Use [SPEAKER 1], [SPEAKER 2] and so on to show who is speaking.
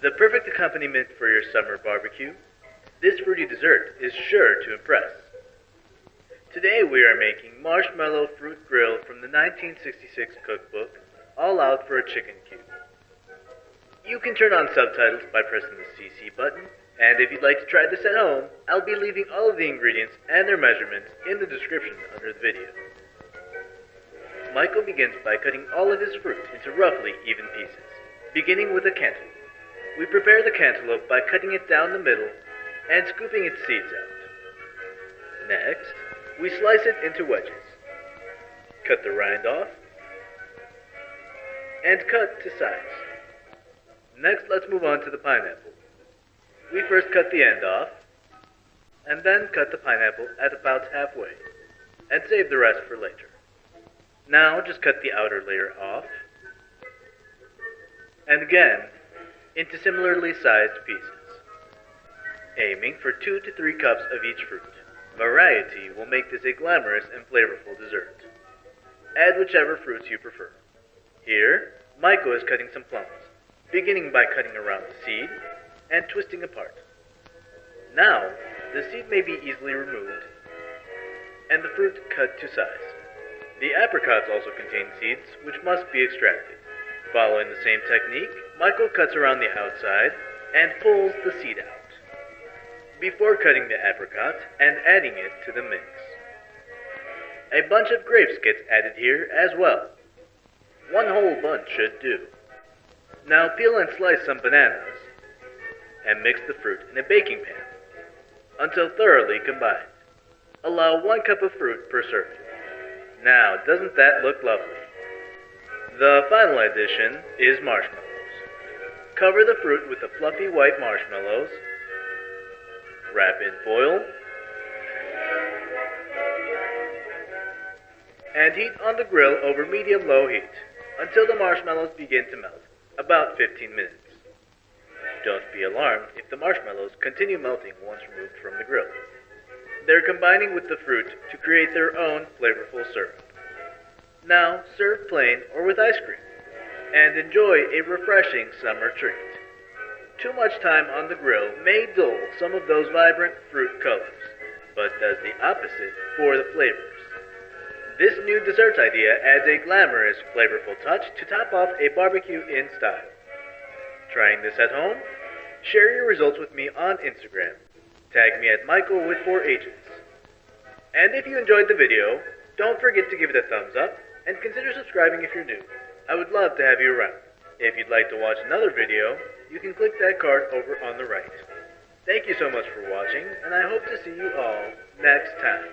[SPEAKER 1] The perfect accompaniment for your summer barbecue, this fruity dessert is sure to impress. Today we are making Marshmallow Fruit Grill from the 1966 Cookbook, all out for a chicken cube. You can turn on subtitles by pressing the CC button, and if you'd like to try this at home, I'll be leaving all of the ingredients and their measurements in the description under the video. Maikoh begins by cutting all of his fruit into roughly even pieces, beginning with a canteloupe. We prepare the canteloupe by cutting it down the middle and scooping its seeds out. Next, we slice it into wedges. Cut the rind off and cut to size. Next, let's move on to the pineapple. We first cut the end off, and then cut the pineapple at about halfway, and save the rest for later. Now, just cut the outer layer off, and again, into similarly sized pieces, aiming for 2 to 3 cups of each fruit. Variety will make this a glamorous and flavorful dessert. Add whichever fruits you prefer. Here, Maikoh is cutting some plums, beginning by cutting around the seed and twisting apart. Now, the seed may be easily removed and the fruit cut to size. The apricots also contain seeds, which must be extracted. Following the same technique, Maikoh cuts around the outside and pulls the seed out, before cutting the apricot and adding it to the mix. A bunch of grapes gets added here as well. 1 whole bunch should do. Now peel and slice some bananas, and mix the fruit in a baking pan until thoroughly combined. Allow 1 cup of fruit per serving. Now, doesn't that look lovely? The final addition is marshmallows. Cover the fruit with the fluffy white marshmallows, wrap in foil, and heat on the grill over medium-low heat until the marshmallows begin to melt, about 15 minutes. Don't be alarmed if the marshmallows continue melting once removed from the grill. They're combining with the fruit to create their own flavorful syrup. Now, serve plain or with ice cream, and enjoy a refreshing summer treat. Too much time on the grill may dull some of those vibrant fruit colors, but does the opposite for the flavors. This new dessert idea adds a glamorous, flavorful touch to top off a barbecue in style. Trying this at home? Share your results with me on Instagram. Tag me at Maikoh with 4 H's. And if you enjoyed the video, don't forget to give it a thumbs up and consider subscribing if you're new. I would love to have you around. If you'd like to watch another video, you can click that card over on the right. Thank you so much for watching, and I hope to see you all next time.